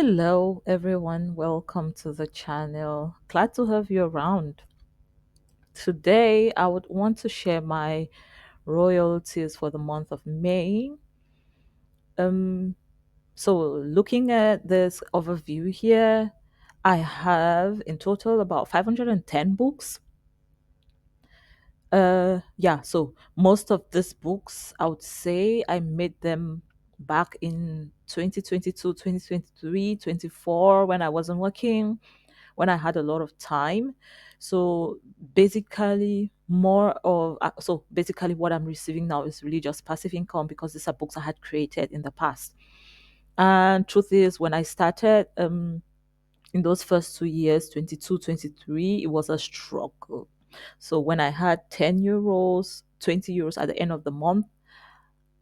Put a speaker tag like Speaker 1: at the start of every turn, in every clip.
Speaker 1: Hello, everyone. Welcome to the channel. Glad to have you around. Today, I would want to share my royalties for the month of May. Um, looking at this overview here, I have in total about 510 books. Yeah, so most of these books, I would say I made them back in 2022, 2023, 24 when I wasn't working, when I had a lot of time. So basically what I'm receiving now is really just passive income because these are books I had created in the past. And truth is, when I started in those first 2 years, 22, 23, it was a struggle. So when I had 10 euros, 20 euros at the end of the month,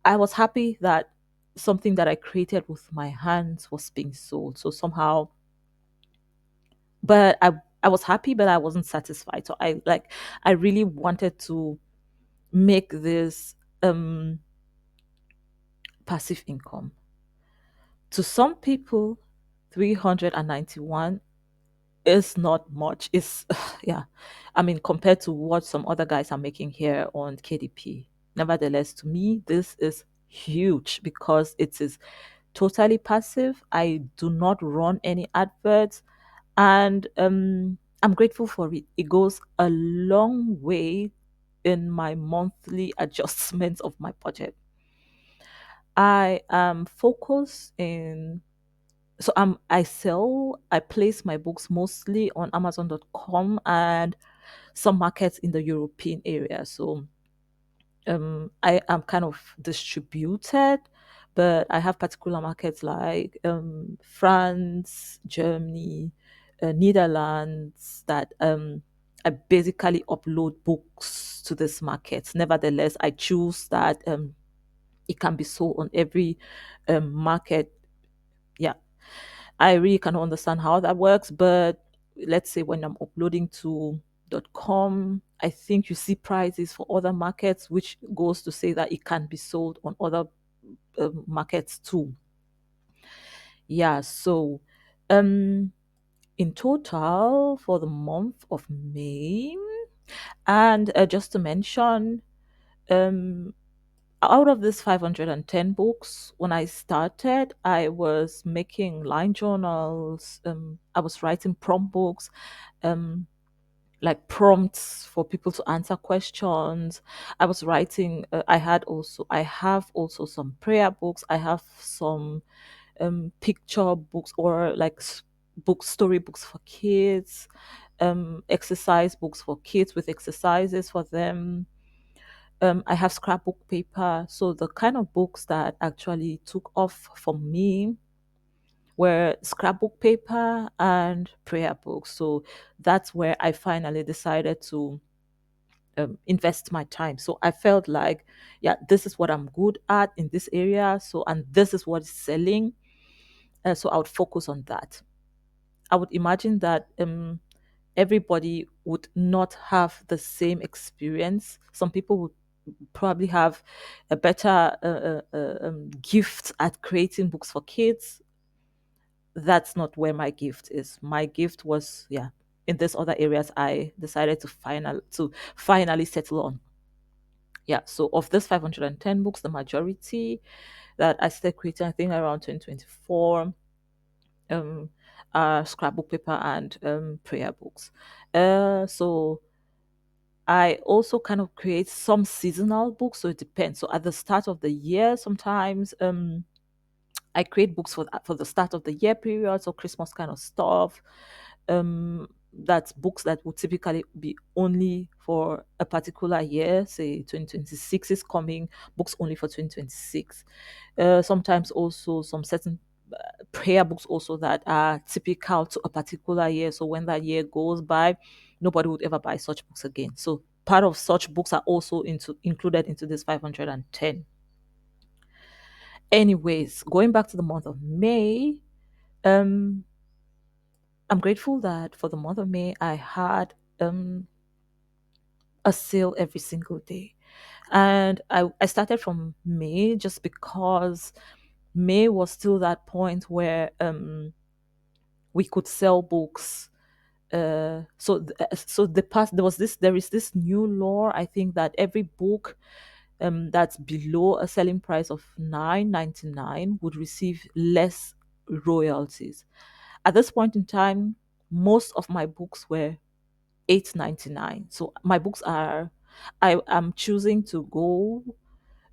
Speaker 1: I was happy that something that I created with my hands was being sold. So somehow, but I was happy, but I wasn't satisfied. So I really wanted to make this passive income. To some people, 391 is not much. It's yeah. I mean, compared to what some other guys are making here on KDP. Nevertheless, to me, this is huge because it is totally passive. I do not run any adverts, and I'm grateful for it. It goes a long way in my monthly adjustments of my budget. I am focused in I place my books mostly on Amazon.com and some markets in the European area. So I am kind of distributed, but I have particular markets like France, Germany, Netherlands that I basically upload books to this market. Nevertheless, I choose that it can be sold on every market. Yeah, I really cannot understand how that works, but let's say when I'm uploading to .com, I think you see prices for other markets, which goes to say that it can be sold on other markets too. Yeah, so um, in total for the month of May, and just to mention, um, out of this 510 books, when I started, I was making line journals. I was writing prompt books, um, like prompts for people to answer questions. I was writing. I have also some prayer books. I have some picture books or like books, story books for kids, exercise books for kids with exercises for them. I have scrapbook paper. So the kind of books that actually took off for me were scrapbook paper and prayer books. So that's where I finally decided to invest my time. So I felt like, yeah, this is what I'm good at in this area. So, and this is what is selling. So I would focus on that. I would imagine that everybody would not have the same experience. Some people would probably have a better gift at creating books for kids. That's not where my gift is. My gift was, yeah, in these other areas I decided to finally settle on. Yeah, so of this 510 books, the majority that I started creating, I think around 2024, um, scrapbook paper and prayer books. So I also kind of create some seasonal books, so it depends. So at the start of the year, sometimes I create books for the start of the year period, so Christmas kind of stuff. That's books that would typically be only for a particular year. Say 2026 is coming, books only for 2026. Sometimes also some certain prayer books also that are typical to a particular year. So when that year goes by, nobody would ever buy such books again. So part of such books are also included into this 510. Anyways, going back to the month of May, um, I'm grateful that for the month of May I had a sale every single day. And I started from May just because May was still that point where we could sell books. So the past there is this new law. I think that every book that's below a selling price of 9.99 would receive less royalties. At this point in time, most of my books were 8.99. So my books are, I am choosing to go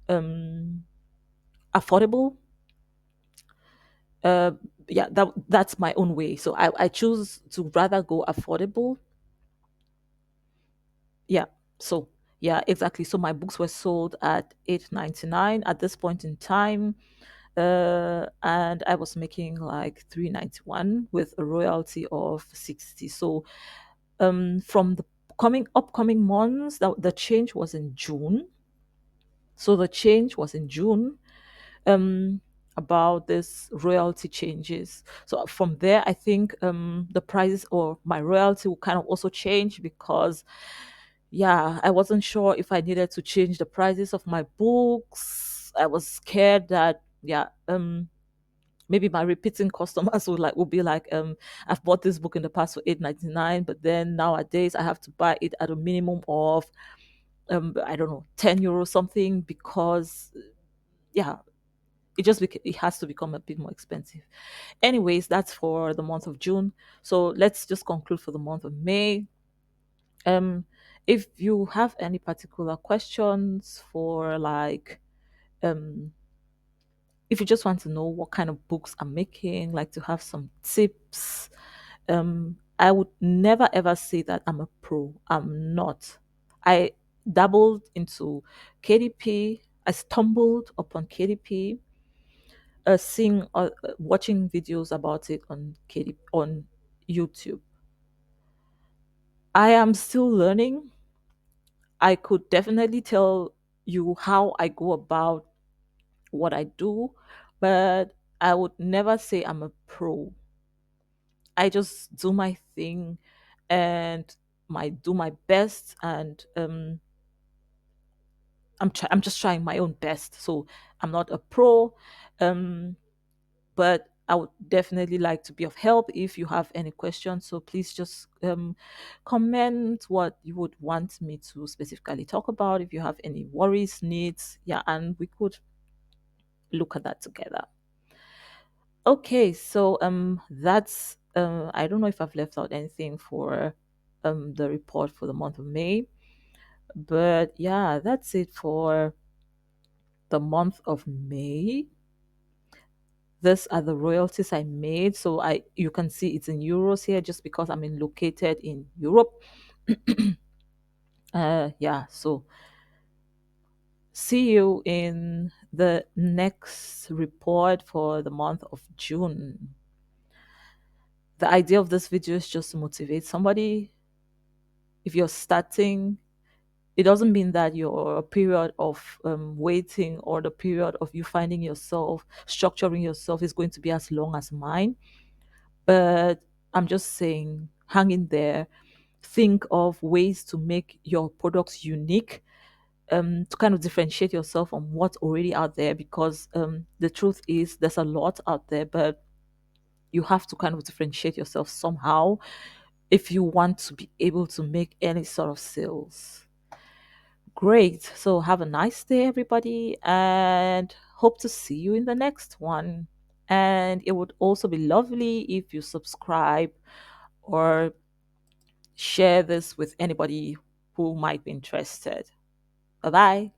Speaker 1: um affordable. uh yeah, that's my own way. So I choose to rather go affordable. Yeah. So yeah, exactly. So my books were sold at 8.99 at this point in time. And I was making like 3.91 with a royalty of 60. So from the coming upcoming months, the change was in June. So the change was in June, um, about this royalty changes. So from there, I think the prices or my royalty will kind of also change, because yeah, I wasn't sure if I needed to change the prices of my books. I was scared that yeah, maybe my repeating customers would be like, I've bought this book in the past for 8.99, but then nowadays I have to buy it at a minimum of I don't know, 10 euro something, because yeah, it has to become a bit more expensive. Anyways, that's for the month of June. So let's just conclude for the month of May. um if you have any particular questions for like, um if you just want to know what kind of books I'm making, like to have some tips, I would never ever say that I'm a pro. I'm not. I dabbled into KDP. I stumbled upon KDP, seeing watching videos about it on KDP on YouTube. I am still learning. I could definitely tell you how I go about what I do, but I would never say I'm a pro. I just do my thing and my do my best, and I'm just trying my own best. So I'm not a pro, um but I would definitely like to be of help if you have any questions. So please just comment what you would want me to specifically talk about. If you have any worries, needs, yeah, and we could look at that together. Okay, so that's I don't know if I've left out anything for the report for the month of May, but yeah, that's it for the month of May. These are the royalties I made. So I you can see it's in euros here just because I'm located in Europe. Yeah, so see you in the next report for the month of June. The idea of this video is just to motivate somebody. If you're starting, it doesn't mean that your period of waiting, or the period of you finding yourself, structuring yourself, is going to be as long as mine. But I'm just saying, hang in there. Think of ways to make your products unique, to kind of differentiate yourself from what's already out there, because the truth is there's a lot out there, but you have to kind of differentiate yourself somehow if you want to be able to make any sort of sales. Great. So have a nice day, everybody, and hope to see you in the next one. And it would also be lovely if you subscribe or share this with anybody who might be interested. Bye bye.